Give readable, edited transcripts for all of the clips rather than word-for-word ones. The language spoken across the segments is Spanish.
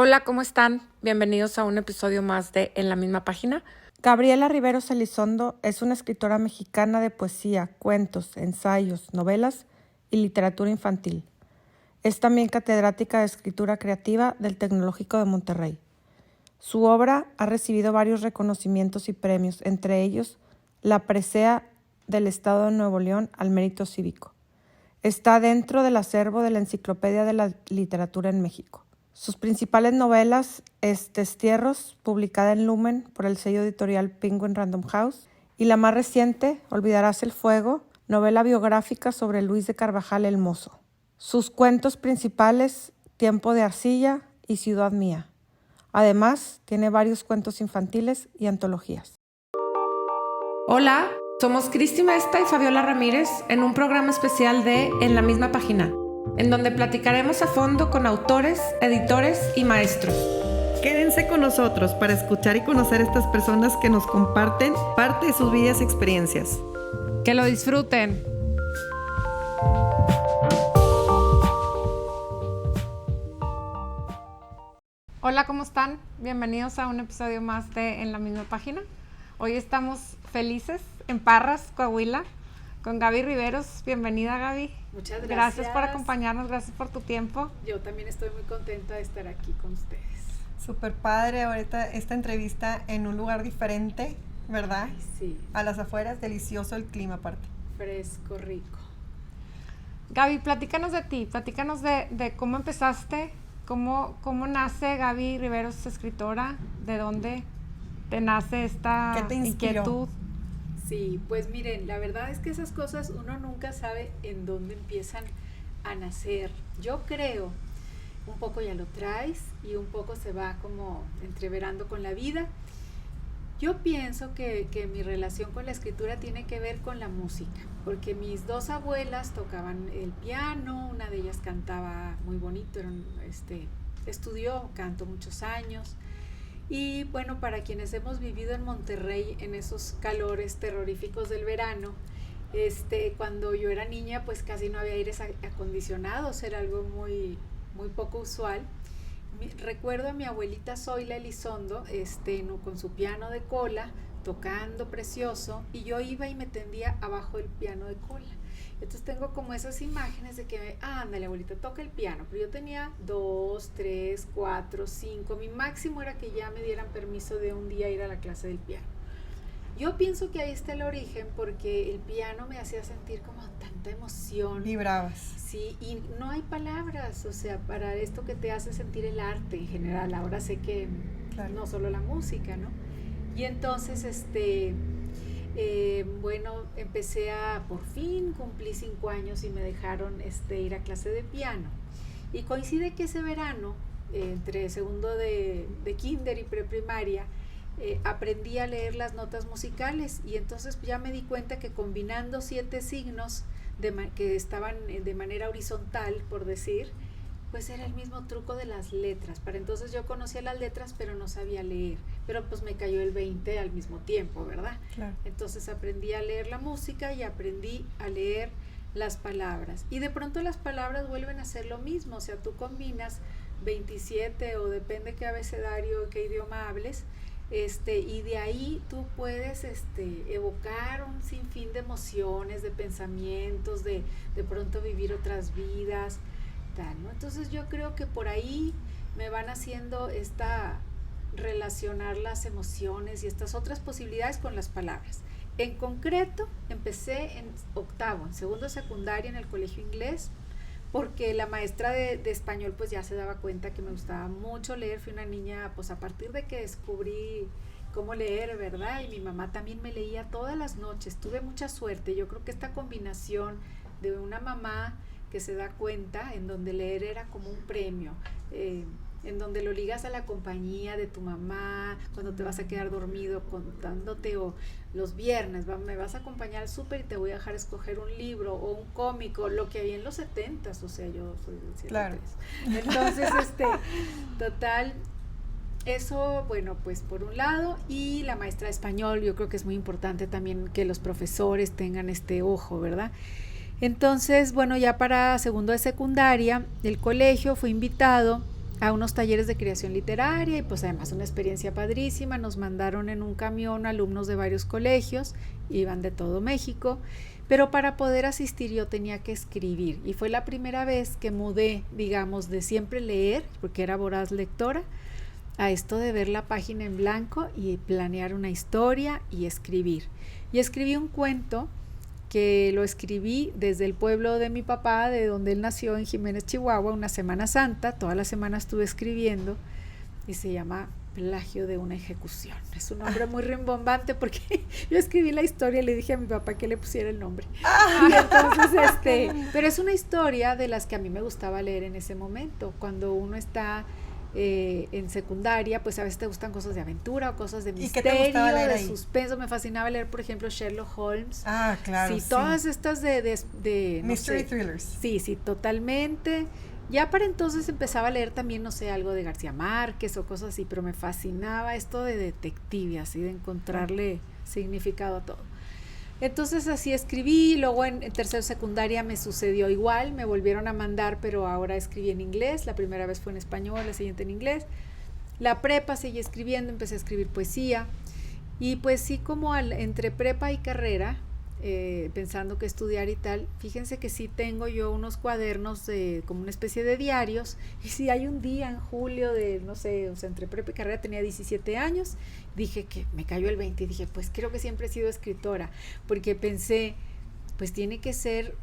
Hola, ¿cómo están? Bienvenidos a un episodio más de En la misma página. Gabriela Riveros Elizondo es una escritora mexicana de poesía, cuentos, ensayos, novelas y literatura infantil. Es también catedrática de escritura creativa del Tecnológico de Monterrey. Su obra ha recibido varios reconocimientos y premios, entre ellos la presea del Estado de Nuevo León al Mérito Cívico. Está dentro del acervo de la Enciclopedia de la Literatura en México. Sus principales novelas es Destierros, publicada en Lumen por el sello editorial Penguin Random House, y la más reciente, Olvidarás el fuego, novela biográfica sobre Luis de Carvajal el Mozo. Sus cuentos principales, Tiempo de arcilla y Ciudad mía. Además, tiene varios cuentos infantiles y antologías. Hola, somos Cristi Mesta y Fabiola Ramírez en un programa especial de En la misma página, en donde platicaremos a fondo con autores, editores y maestros. Quédense con nosotros para escuchar y conocer a estas personas que nos comparten parte de sus vidas y experiencias. ¡Que lo disfruten! Hola, ¿cómo están? Bienvenidos a un episodio más de En la misma página. Hoy estamos felices en Parras, Coahuila, con Gaby Riveros. Bienvenida, Gaby. Muchas gracias. Gracias por acompañarnos, gracias por tu tiempo. Yo también estoy muy contenta de estar aquí con ustedes. Súper padre ahorita esta entrevista en un lugar diferente, ¿verdad? Ay, sí. A las afueras, delicioso el clima aparte. Fresco, rico. Gaby, platícanos de ti, platícanos de cómo empezaste, cómo nace Gaby Riveros, escritora, de dónde te nace esta ¿Qué te inspiró? inquietud. Sí, pues miren, la verdad es que esas cosas uno nunca sabe en dónde empiezan a nacer. Yo creo, un poco ya lo traes y un poco se va como entreverando con la vida. Yo pienso que mi relación con la escritura tiene que ver con la música, porque mis dos abuelas tocaban el piano, una de ellas cantaba muy bonito, estudió canto muchos años. Y bueno, para quienes hemos vivido en Monterrey en esos calores terroríficos del verano, cuando yo era niña pues casi no había aires acondicionados, era algo muy, muy poco usual. Recuerdo a mi abuelita Zoila Elizondo con su piano de cola, tocando precioso, y yo iba y me tendía abajo del piano de cola. Entonces tengo como esas imágenes de que, ándale abuelita, toca el piano, pero yo tenía 2, 3, 4, 5, mi máximo era que ya me dieran permiso de un día ir a la clase del piano. Yo pienso que ahí está el origen, porque el piano me hacía sentir como tanta emoción. Vibrabas. Sí, y no hay palabras, o sea, para esto que te hace sentir el arte en general. Ahora sé que claro, no solo la música, ¿no? Y entonces, bueno, por fin cumplí 5 años y me dejaron ir a clase de piano. Y coincide que ese verano, entre segundo de kinder y preprimaria, aprendí a leer las notas musicales, y entonces ya me di cuenta que combinando 7 signos que estaban de manera horizontal, por decir, pues era el mismo truco de las letras. Para entonces yo conocía las letras pero no sabía leer, pero pues me cayó el 20 al mismo tiempo, ¿verdad? Claro. Entonces aprendí a leer la música y aprendí a leer las palabras, y de pronto las palabras vuelven a ser lo mismo, o sea, tú combinas 27 o depende qué abecedario, qué idioma hables, y de ahí tú puedes evocar un sinfín de emociones, de pensamientos, de pronto vivir otras vidas, tal, ¿no? Entonces yo creo que por ahí me van haciendo relacionar las emociones y estas otras posibilidades con las palabras. En concreto, empecé en octavo, en segundo de secundaria en el colegio inglés, porque la maestra de español pues ya se daba cuenta que me gustaba mucho leer. Fui una niña pues a partir de que descubrí cómo leer, ¿verdad? Y mi mamá también me leía todas las noches. Tuve mucha suerte. Yo creo que esta combinación de una mamá que se da cuenta, en donde leer era como un premio, en donde lo ligas a la compañía de tu mamá, cuando te vas a quedar dormido contándote, o los viernes, me vas a acompañar al súper y te voy a dejar escoger un libro o un cómico, lo que había en los 70s, o sea, yo soy del 73. Claro. Entonces, total, eso, bueno, pues por un lado, y la maestra de español, yo creo que es muy importante también que los profesores tengan este ojo, ¿verdad? Entonces, bueno, ya para segundo de secundaria, el colegio fue invitado a unos talleres de creación literaria y pues además una experiencia padrísima. Nos mandaron en un camión alumnos de varios colegios, iban de todo México, pero para poder asistir yo tenía que escribir y fue la primera vez que mudé, digamos, de siempre leer, porque era voraz lectora, a esto de ver la página en blanco y planear una historia y escribir. Y escribí un cuento que lo escribí desde el pueblo de mi papá, de donde él nació, en Jiménez, Chihuahua, una Semana Santa. Toda la semana estuve escribiendo y se llama Plagio de una ejecución. Es un nombre muy rimbombante porque yo escribí la historia y le dije a mi papá que le pusiera el nombre. Y entonces, pero es una historia de las que a mí me gustaba leer en ese momento. Cuando uno está en secundaria, pues a veces te gustan cosas de aventura o cosas de misterio, de suspenso. Me fascinaba leer, por ejemplo, Sherlock Holmes. Claro. Sí, todas estas de mystery thrillers. Sí, totalmente. Ya para entonces empezaba a leer también, no sé, algo de García Márquez o cosas así, pero me fascinaba esto de detective, así de encontrarle significado a todo. Entonces así escribí, luego en tercero secundaria me sucedió igual, me volvieron a mandar, pero ahora escribí en inglés, la primera vez fue en español, la siguiente en inglés. La prepa seguí escribiendo, empecé a escribir poesía y pues sí, como entre prepa y carrera, pensando que estudiar y tal, fíjense que sí tengo yo unos cuadernos como una especie de diarios, y si hay un día en julio de, no sé, o sea, entre prepa y carrera tenía 17 años, dije que me cayó el 20 y dije, pues creo que siempre he sido escritora, porque pensé, pues tiene que ser,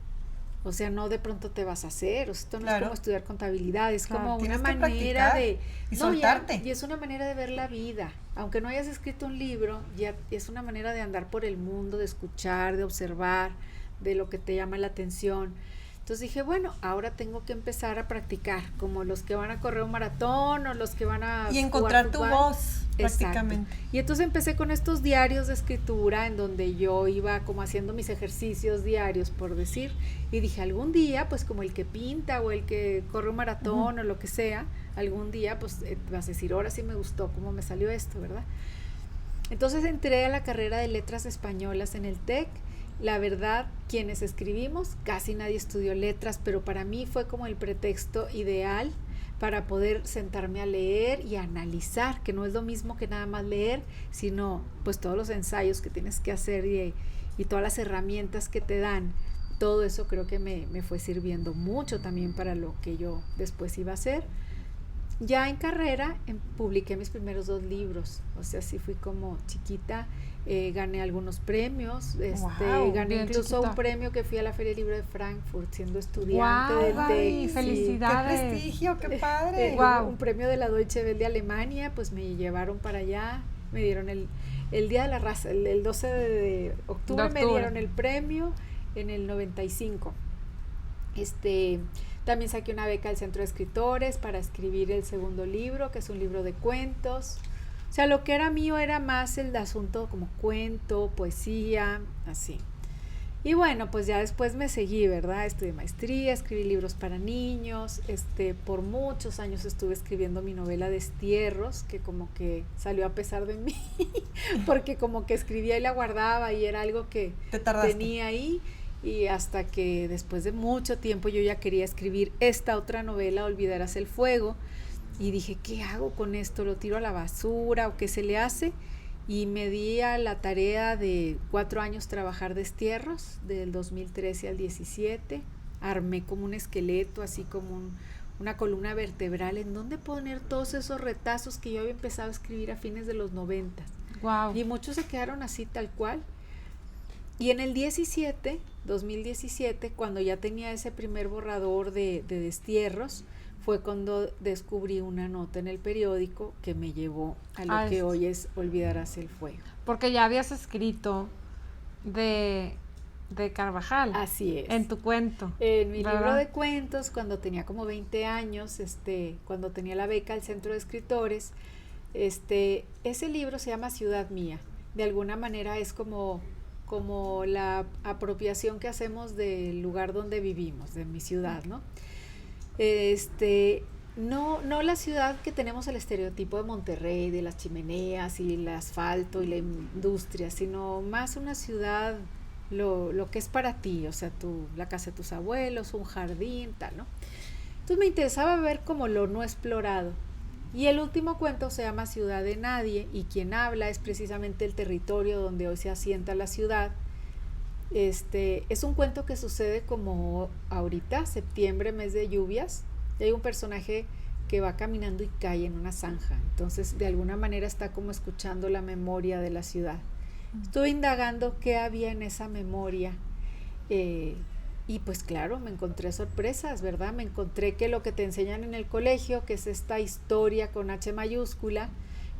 o sea, no de pronto te vas a hacer, o sea, esto no es como estudiar contabilidad, es como una manera de soltarte. Y es una manera de ver la vida, aunque no hayas escrito un libro, ya es una manera de andar por el mundo, de escuchar, de observar, de lo que te llama la atención. Entonces dije, bueno, ahora tengo que empezar a practicar, como los que van a correr un maratón o los que van a y encontrar tu voz. Prácticamente. Exacto. Y entonces empecé con estos diarios de escritura en donde yo iba como haciendo mis ejercicios diarios, por decir, y dije, algún día, pues como el que pinta o el que corre un maratón o lo que sea, algún día pues vas a decir, ahora sí me gustó cómo me salió esto, ¿verdad? Entonces entré a la carrera de letras españolas en el TEC. La verdad, quienes escribimos, casi nadie estudió letras, pero para mí fue como el pretexto ideal para poder sentarme a leer y a analizar, que no es lo mismo que nada más leer, sino pues todos los ensayos que tienes que hacer y todas las herramientas que te dan. Todo eso creo que me fue sirviendo mucho también para lo que yo después iba a hacer. Ya en carrera publiqué mis primeros 2 libros, o sea, sí fui como chiquita, gané algunos premios, gané incluso un premio que fui a la Feria del Libro de Frankfurt siendo estudiante del TEC. ¡Felicidades! ¡Qué prestigio, qué padre! Un premio de la Deutsche Welle de Alemania, pues me llevaron para allá, me dieron el Día de la Raza, el 12 de octubre me dieron el premio en el 95. También saqué una beca del Centro de Escritores para escribir el segundo libro, que es un libro de cuentos. O sea, lo que era mío era más el asunto como cuento, poesía, así. Y bueno, pues ya después me seguí, ¿verdad? Estudié maestría, escribí libros para niños, por muchos años estuve escribiendo mi novela Destierros, que como que salió a pesar de mí, porque como que escribía y la guardaba y era algo que tenía ahí. Y hasta que después de mucho tiempo yo ya quería escribir esta otra novela, Olvidarás el fuego, y dije, ¿qué hago con esto? ¿Lo tiro a la basura o qué se le hace? Y me di a la tarea de 4 años trabajar Destierros, del 2013 al 17, armé como un esqueleto, así como una columna vertebral en donde poner todos esos retazos que yo había empezado a escribir a fines de los 90. Wow. Y muchos se quedaron así tal cual. Y en el 2017, cuando ya tenía ese primer borrador de Destierros, fue cuando descubrí una nota en el periódico que me llevó a lo que hoy es Olvidarás el fuego. Porque ya habías escrito de Carvajal. Así es. En tu cuento. En mi libro de cuentos, cuando tenía como 20 años, cuando tenía la beca al Centro de Escritores, ese libro se llama Ciudad Mía. De alguna manera es como la apropiación que hacemos del lugar donde vivimos, de mi ciudad, ¿no? No la ciudad que tenemos el estereotipo de Monterrey, de las chimeneas y el asfalto y la industria, sino más una ciudad, lo que es para ti, o sea, la casa de tus abuelos, un jardín, tal, ¿no? Entonces me interesaba ver como lo no explorado. Y el último cuento se llama Ciudad de Nadie, y quien habla es precisamente el territorio donde hoy se asienta la ciudad. Es un cuento que sucede como ahorita, septiembre, mes de lluvias, y hay un personaje que va caminando y cae en una zanja. Entonces, de alguna manera está como escuchando la memoria de la ciudad. Estuve indagando qué había en esa memoria, y pues claro, me encontré sorpresas, ¿verdad? Me encontré que lo que te enseñan en el colegio, que es esta historia con H mayúscula,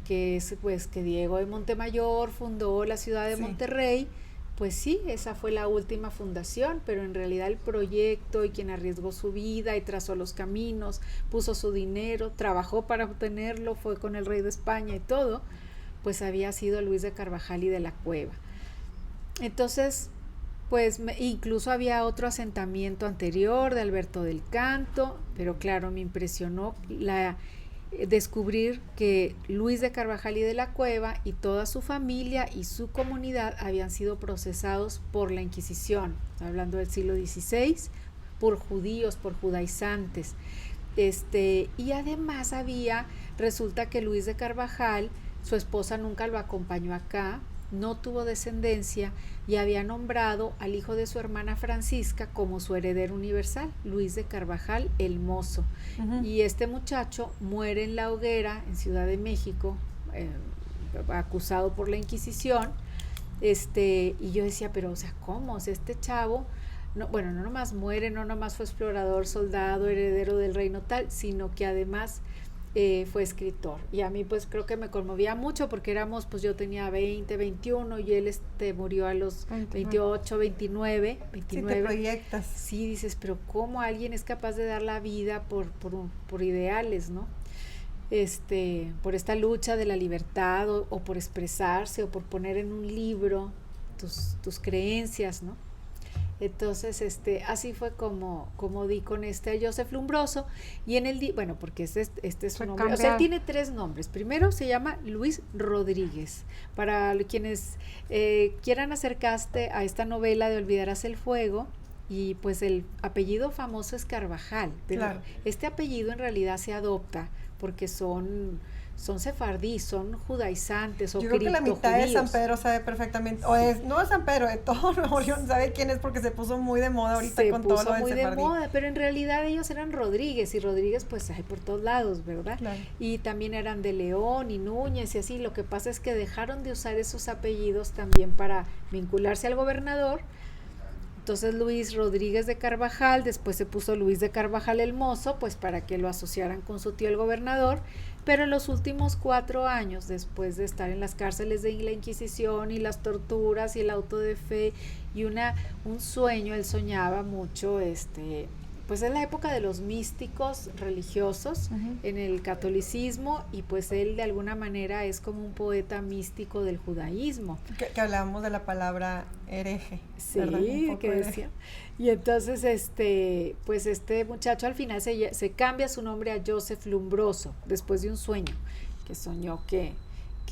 que es pues que Diego de Montemayor fundó la ciudad de Monterrey. Pues sí, esa fue la última fundación, pero en realidad el proyecto y quien arriesgó su vida y trazó los caminos, puso su dinero, trabajó para obtenerlo, fue con el rey de España y todo, pues había sido Luis de Carvajal y de la Cueva. Entonces, pues incluso había otro asentamiento anterior de Alberto del Canto, pero claro, me impresionó descubrir que Luis de Carvajal y de la Cueva y toda su familia y su comunidad habían sido procesados por la Inquisición, hablando del siglo XVI, por judíos, por judaizantes. Y además resulta que Luis de Carvajal, su esposa nunca lo acompañó acá, no tuvo descendencia y había nombrado al hijo de su hermana Francisca como su heredero universal, Luis de Carvajal el Mozo. Y este muchacho muere en la hoguera en Ciudad de México, acusado por la Inquisición. Y yo decía, pero o sea, ¿cómo? O sea, este chavo, no nomás muere, no nomás fue explorador, soldado, heredero del reino tal, sino que además fue escritor. Y a mí pues creo que me conmovía mucho porque pues yo tenía 20, 21 y él murió a los 28, 29. Sí, te proyectas. Sí, dices, pero ¿cómo alguien es capaz de dar la vida por ideales, ¿no? Por esta lucha de la libertad o por expresarse o por poner en un libro tus creencias, ¿no? Entonces, así fue como di con a Joseph Lumbroso. Y en bueno, porque este es su nombre, o sea, él tiene 3 nombres. Primero se llama Luis Rodríguez. Para quienes quieran acercarse a esta novela de Olvidarás el fuego, y pues el apellido famoso es Carvajal, pero claro, este apellido en realidad se adopta porque son sefardí, son judaizantes o criptojudíos. Yo creo que la mitad de San Pedro sabe perfectamente, no de San Pedro, de todo Nuevo León sabe quién es porque se puso muy de moda ahorita con todo lo del sefardí. Se puso muy de moda, pero en realidad ellos eran Rodríguez, y Rodríguez pues hay por todos lados, ¿verdad? Claro. Y también eran de León y Núñez y así. Lo que pasa es que dejaron de usar esos apellidos también para vincularse al gobernador. Entonces Luis Rodríguez de Carvajal, después se puso Luis de Carvajal el Mozo, pues para que lo asociaran con su tío el gobernador. Pero en los últimos 4 años, después de estar en las cárceles de la Inquisición y las torturas y el auto de fe y un sueño, él soñaba mucho, pues es la época de los místicos religiosos en el catolicismo, y pues él de alguna manera es como un poeta místico del judaísmo. Que hablábamos de la palabra hereje. Sí, que decía. Y entonces pues este muchacho al final se cambia su nombre a Joseph Lumbroso, después de un sueño, que soñó que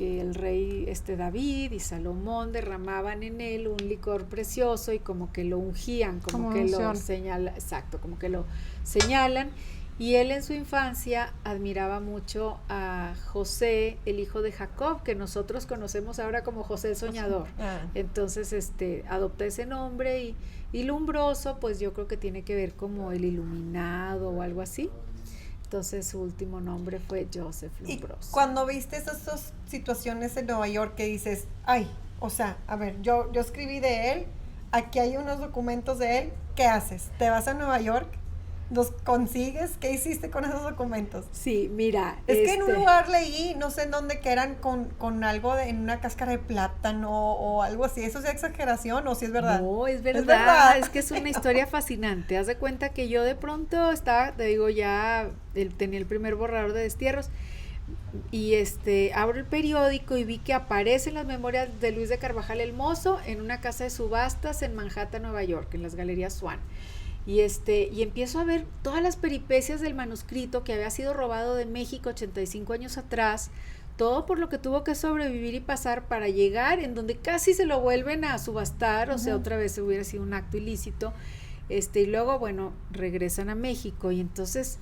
el rey David y Salomón derramaban en él un licor precioso y como que lo ungían, como que lo señalan, exacto, como que lo señalan. Y él en su infancia admiraba mucho a José, el hijo de Jacob, que nosotros conocemos ahora como José el Soñador. Entonces adopta ese nombre, y Lumbroso pues yo creo que tiene que ver como el iluminado o algo así. Entonces su último nombre fue Joseph Lumbroso. Y cuando viste esas 2 situaciones en Nueva York que dices, ay, o sea, a ver, yo escribí de él, aquí hay unos documentos de él, ¿qué haces? ¿Te vas a Nueva York? ¿Los consigues? ¿Qué hiciste con esos documentos? Sí, mira. Es que en un lugar leí, no sé en dónde, que eran con algo en una cáscara de plátano o algo así. ¿Eso es exageración o si es verdad? No, es verdad. Es que es una historia fascinante. Haz de cuenta que yo de pronto tenía el primer borrador de destierros, y abro el periódico y vi que aparecen las memorias de Luis de Carvajal el Mozo en una casa de subastas en Manhattan, Nueva York, en las Galerías Swan. Y empiezo a ver todas las peripecias del manuscrito que había sido robado de México 85 años atrás, todo por lo que tuvo que sobrevivir y pasar para llegar en donde casi se lo vuelven a subastar, o sea, otra vez hubiera sido un acto ilícito. y luego, bueno, regresan a México, y entonces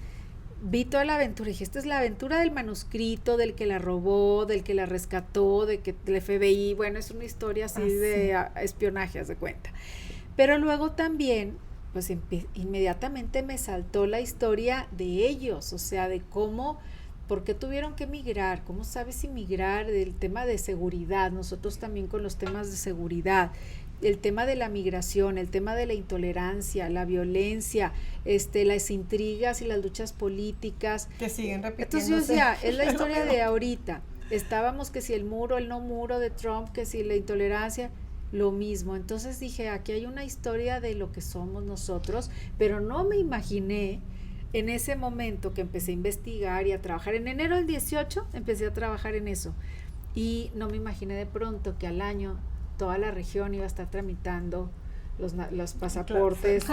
vi toda la aventura, y dije, esta es la aventura del manuscrito, del que la robó, del que la rescató, del FBI, bueno, es una historia así de espionaje, haz de cuenta. Pero luego también, pues inmediatamente me saltó la historia de ellos, o sea, de cómo, por qué tuvieron que emigrar, cómo sabes emigrar, del tema de seguridad, nosotros también con los temas de seguridad, el tema de la migración, el tema de la intolerancia, la violencia, las intrigas y las luchas políticas. Que siguen repitiéndose. Entonces yo decía, es la historia de ahorita. Estábamos que si el muro, el no muro de Trump, que si la intolerancia, lo mismo. Entonces dije, aquí hay una historia de lo que somos nosotros, pero no me imaginé en ese momento que empecé a investigar y a trabajar. En enero del 18 empecé a trabajar en eso, y no me imaginé de pronto que al año toda la región iba a estar tramitando los pasaportes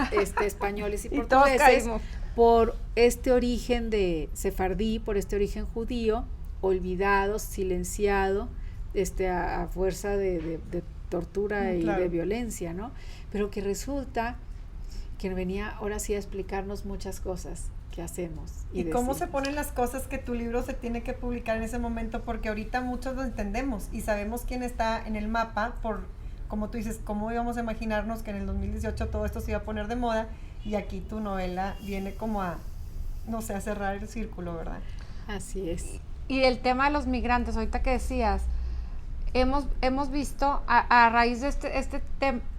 españoles y portugueses por este origen de sefardí, por este origen judío, olvidado, silenciado, a fuerza de tortura y de violencia, ¿no? Pero que resulta que venía ahora sí a explicarnos muchas cosas que hacemos. ¿Y cómo se ponen las cosas que tu libro se tiene que publicar en ese momento? Porque ahorita muchos lo entendemos y sabemos quién está en el mapa por, como tú dices, cómo íbamos a imaginarnos que en el 2018 todo esto se iba a poner de moda, y aquí tu novela viene como a, no sé, a cerrar el círculo, ¿verdad? Así es. Y el tema de los migrantes, ahorita que decías, hemos visto a raíz de este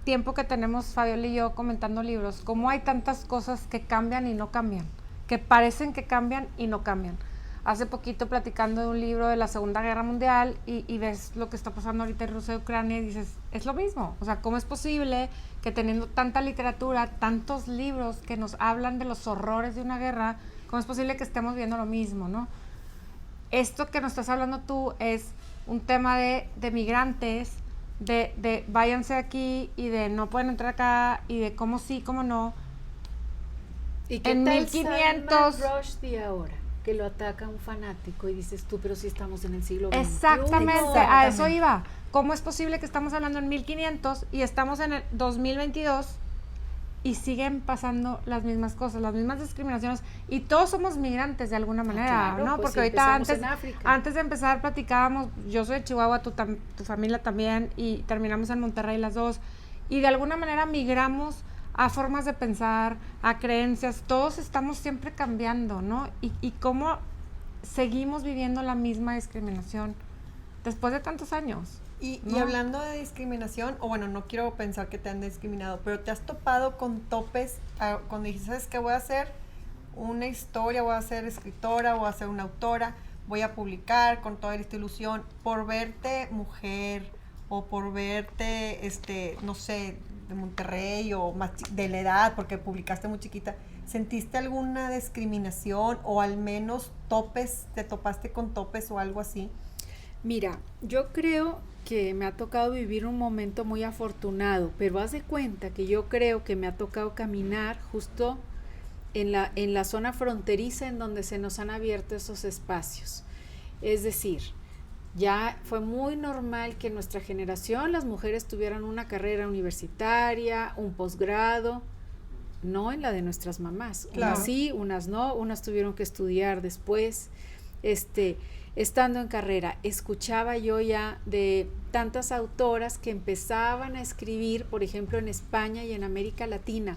tiempo que tenemos Fabiola y yo comentando libros, cómo hay tantas cosas que cambian y no cambian, que parecen que cambian y no cambian. Hace poquito platicando de un libro de la Segunda Guerra Mundial y ves lo que está pasando ahorita en Rusia y Ucrania y dices, es lo mismo. O sea, ¿cómo es posible que teniendo tanta literatura, tantos libros que nos hablan de los horrores de una guerra, cómo es posible que estemos viendo lo mismo, ¿no? Esto que nos estás hablando tú es un tema de migrantes, de váyanse aquí y de no pueden entrar acá y de cómo sí, cómo no. ¿Y qué en tal 1500 Salman Rushdie ahora? Que lo ataca un fanático y dices tú, pero si estamos en el siglo XXI. Exactamente, a eso iba. ¿Cómo es posible que estamos hablando en 1500 y estamos en el 2022 y siguen pasando las mismas cosas, las mismas discriminaciones, y todos somos migrantes de alguna manera, claro, ¿no? pues Porque ahorita antes de empezar platicábamos, yo soy de Chihuahua, tu familia también, y terminamos en Monterrey las dos, y de alguna manera migramos a formas de pensar, a creencias, todos estamos siempre cambiando, ¿no? Y cómo seguimos viviendo la misma discriminación después de tantos años. Y hablando de discriminación, o bueno, no quiero pensar que te han discriminado, pero ¿te has topado con topes cuando dices, ¿sabes qué? Voy a hacer una historia, voy a ser escritora, voy a ser una autora, voy a publicar con toda esta ilusión, por verte mujer o por verte, no sé, de Monterrey o más de la edad, porque publicaste muy chiquita, ¿sentiste alguna discriminación o al menos topes, te topaste con topes o algo así? Mira, yo creo que me ha tocado vivir un momento muy afortunado, pero haz de cuenta que yo creo que me ha tocado caminar justo en la zona fronteriza en donde se nos han abierto esos espacios. Es decir, ya fue muy normal que en nuestra generación las mujeres tuvieran una carrera universitaria, un posgrado, no en la de nuestras mamás. Claro. Unas sí, unas no, unas tuvieron que estudiar después. Estando en carrera, escuchaba yo ya de tantas autoras que empezaban a escribir, por ejemplo, en España y en América Latina,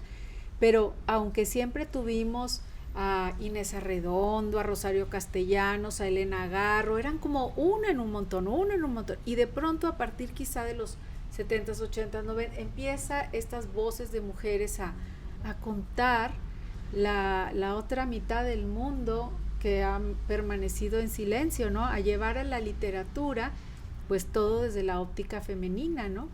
pero aunque siempre tuvimos a Inés Arredondo, a Rosario Castellanos, a Elena Garro, eran como una en un montón, y de pronto a partir quizá de los 70s, 80s, 90s, empieza estas voces de mujeres a contar la otra mitad del mundo que han permanecido en silencio, ¿no? A llevar a la literatura, pues todo desde la óptica femenina, ¿no?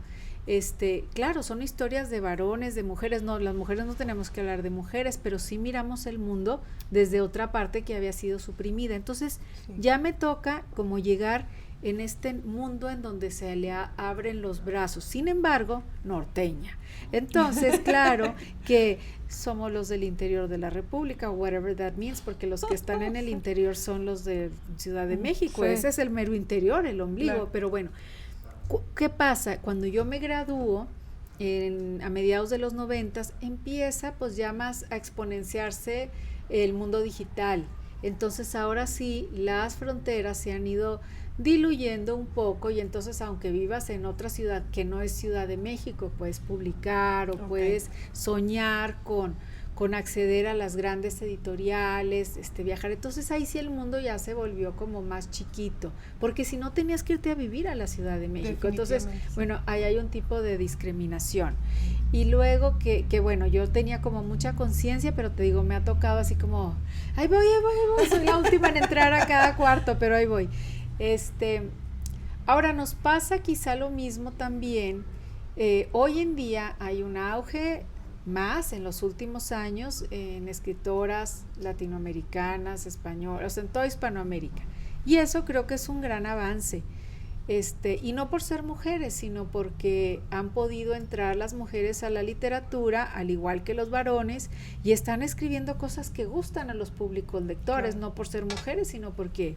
Claro, son historias de varones, de mujeres, no, las mujeres no tenemos que hablar de mujeres, pero sí miramos el mundo desde otra parte que había sido suprimida. Entonces, ya me toca como llegar en este mundo en donde se le abren los brazos, sin embargo, norteña. Entonces, claro que somos los del interior de la República, whatever that means, porque los que están en el interior son los de Ciudad de México, ese es el mero interior, el ombligo, claro. Pero bueno, ¿qué pasa? Cuando yo me gradúo a mediados de los 90 empieza pues ya más a exponenciarse el mundo digital. Entonces ahora sí las fronteras se han ido diluyendo un poco, y entonces aunque vivas en otra ciudad que no es Ciudad de México, puedes publicar o puedes soñar con acceder a las grandes editoriales, viajar. Entonces ahí sí el mundo ya se volvió como más chiquito, porque si no tenías que irte a vivir a la Ciudad de México. Entonces, bueno, ahí hay un tipo de discriminación. Y luego que bueno, yo tenía como mucha conciencia, pero te digo, me ha tocado así como, ahí voy, soy la última en entrar a cada cuarto, pero ahí voy. Ahora nos pasa quizá lo mismo también. Hoy en día hay un auge más en los últimos años en escritoras latinoamericanas, españolas, en toda Hispanoamérica, y eso creo que es un gran avance, y no por ser mujeres, sino porque han podido entrar las mujeres a la literatura al igual que los varones, y están escribiendo cosas que gustan a los públicos lectores, no por ser mujeres, sino porque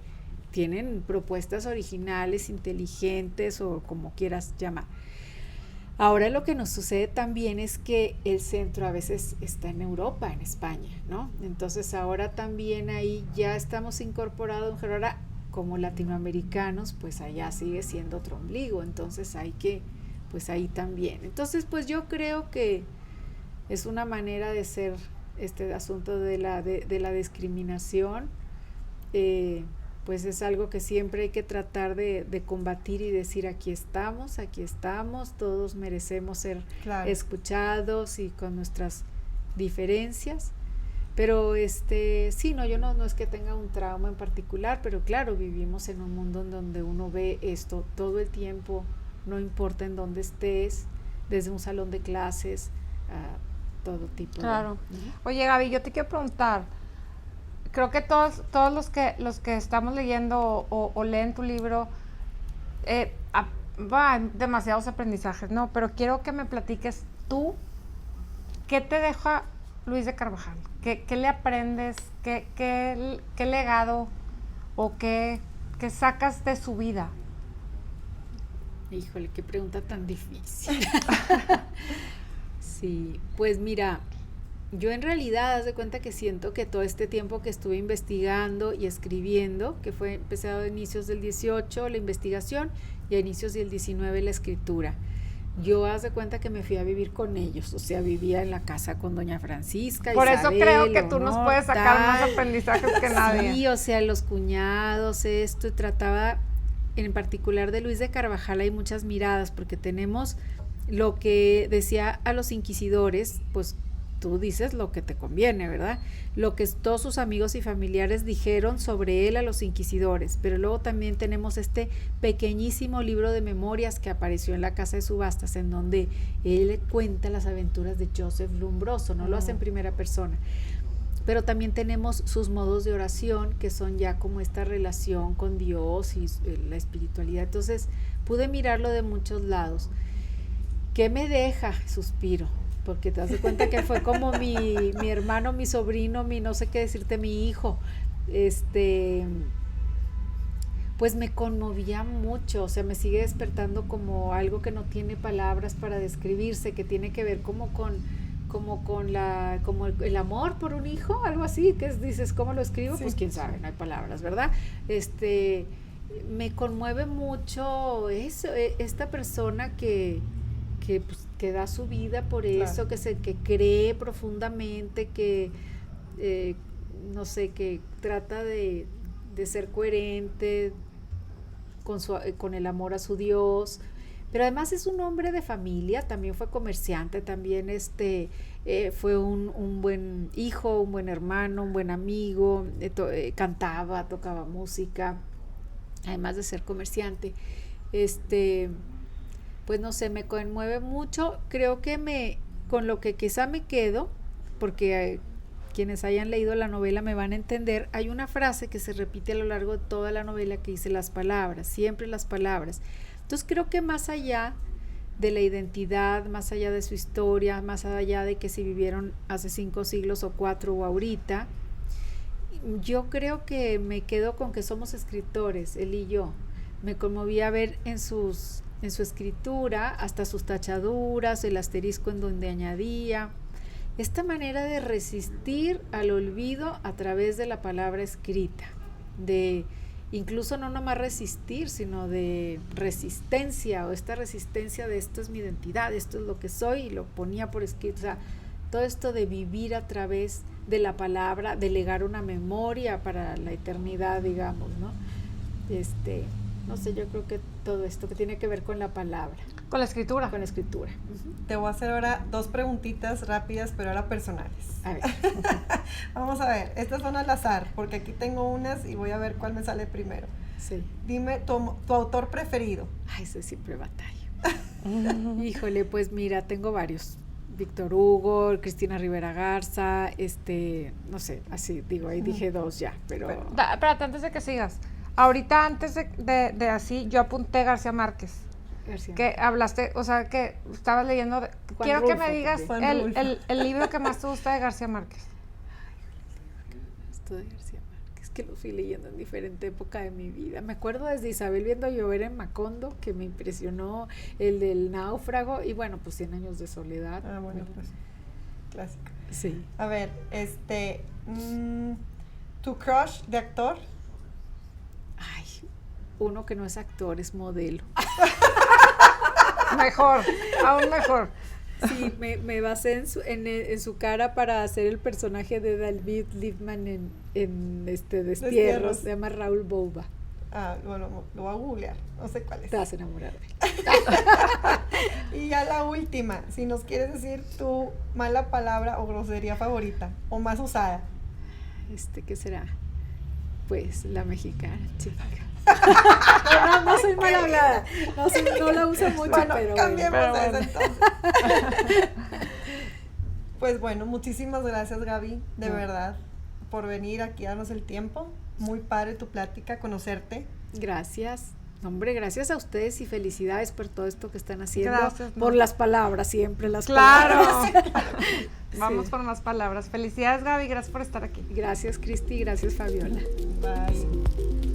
tienen propuestas originales, inteligentes, o como quieras llamar. Ahora lo que nos sucede también es que el centro a veces está en Europa, en España, ¿no? Entonces ahora también ahí ya estamos incorporados, ahora como latinoamericanos, pues allá sigue siendo otro ombligo, entonces hay que, pues ahí también. Entonces pues yo creo que es una manera de ser este asunto de la discriminación, pues es algo que siempre hay que tratar de combatir y decir aquí estamos, todos merecemos ser escuchados y con nuestras diferencias, pero sí, no, yo no es que tenga un trauma en particular, pero claro, vivimos en un mundo en donde uno ve esto todo el tiempo, no importa en dónde estés, desde un salón de clases a todo tipo. Claro. Oye, Gaby, yo te quiero preguntar, creo que todos los que estamos leyendo o leen tu libro, hay demasiados aprendizajes, ¿no? Pero quiero que me platiques tú, ¿qué te deja Luis de Carvajal? ¿Qué le aprendes? ¿Qué legado o qué sacas de su vida? Híjole, qué pregunta tan difícil. Sí, pues mira, yo en realidad, haz de cuenta que siento que todo este tiempo que estuve investigando y escribiendo, que fue empezado a inicios del 18 la investigación y a inicios del 19 la escritura, yo haz de cuenta que me fui a vivir con ellos, o sea, vivía en la casa con doña Francisca, por Isabel, eso creo que tú nos puedes sacar más aprendizajes que nadie. Sí, o sea, los cuñados, esto, trataba en particular de Luis de Carvajal, hay muchas miradas, porque tenemos lo que decía a los inquisidores, pues tú dices lo que te conviene, ¿verdad? Lo que todos sus amigos y familiares dijeron sobre él a los inquisidores, pero luego también tenemos este pequeñísimo libro de memorias que apareció en la casa de subastas, en donde él cuenta las aventuras de Joseph Lombroso, no lo hace en primera persona, pero también tenemos sus modos de oración, que son ya como esta relación con Dios y la espiritualidad. Entonces pude mirarlo de muchos lados. ¿Qué me deja? Suspiro, porque te das cuenta que fue como mi hermano, mi sobrino, no sé qué decirte, mi hijo. Pues me conmovía mucho, o sea, me sigue despertando como algo que no tiene palabras para describirse, que tiene que ver como el amor por un hijo, algo así, que dices, ¿cómo lo escribo? Sí, pues quién sabe, no hay palabras, ¿verdad? Me conmueve mucho eso, esta persona que da su vida por eso, claro, que cree profundamente, que no sé, que trata de ser coherente con el amor a su Dios, pero además es un hombre de familia, también fue comerciante, también fue un buen hijo, un buen hermano, un buen amigo, cantaba, tocaba música, además de ser comerciante. Pues no sé, me conmueve mucho. Creo que con lo que quizá me quedo, porque quienes hayan leído la novela me van a entender, hay una frase que se repite a lo largo de toda la novela que dice las palabras, siempre las palabras. Entonces creo que más allá de la identidad, más allá de su historia, más allá de que si vivieron hace 5 siglos o 4 o ahorita, yo creo que me quedo con que somos escritores, él y yo. Me conmovía ver en sus en su escritura, hasta sus tachaduras, el asterisco en donde añadía. Esta manera de resistir al olvido a través de la palabra escrita, de incluso no nomás resistir, sino de resistencia, o esta resistencia de esto es mi identidad, esto es lo que soy, y lo ponía por escrito. O sea, todo esto de vivir a través de la palabra, de legar una memoria para la eternidad, digamos, ¿no? No sé, yo creo que todo esto que tiene que ver con la palabra. Con la escritura. Con la escritura. Uh-huh. Te voy a hacer ahora 2 preguntitas rápidas, pero ahora personales. A ver. Vamos a ver, estas son al azar, porque aquí tengo unas y voy a ver cuál me sale primero. Sí. Dime tu autor preferido. Ay, ese siempre batalla. Híjole, pues mira, tengo varios. Víctor Hugo, Cristina Rivera Garza, no sé, así digo, ahí dije 2 ya, pero... Espérate, antes de que sigas. Ahorita antes de así, yo apunté García Márquez. García. Que hablaste, o sea, que estabas leyendo. Quiero Rulfo, que me digas el libro que más te gusta de García Márquez. Esto de García Márquez, que lo fui leyendo en diferente época de mi vida. Me acuerdo desde Isabel viendo llover en Macondo, que me impresionó, el del náufrago, y bueno, pues 100 años de soledad. Ah, bueno, pues clásico. Sí. A ver, ¿tu crush de actor? Ay, uno que no es actor, es modelo. Mejor, aún mejor. Sí, me basé en su cara para hacer el personaje de David Liebman en Destierros. Se llama Raúl Bouba. Ah, bueno, lo voy a googlear, no sé cuál es. Te vas a enamorar de él. Y ya la última, si nos quieres decir tu mala palabra o grosería favorita, o más usada. ¿Qué será? Pues la mexicana, chica. No soy mal hablada, no la uso mucho, bueno, pero cambiemos bueno. eso entonces. Pues bueno, muchísimas gracias, Gaby, de verdad, por venir aquí a darnos el tiempo. Muy padre tu plática, conocerte. Gracias. Hombre, gracias a ustedes y felicidades por todo esto que están haciendo. Gracias, por las palabras, siempre las claro. palabras. Vamos por más palabras. Felicidades, Gaby, gracias por estar aquí. Gracias, Cristi, gracias, Fabiola. Bye.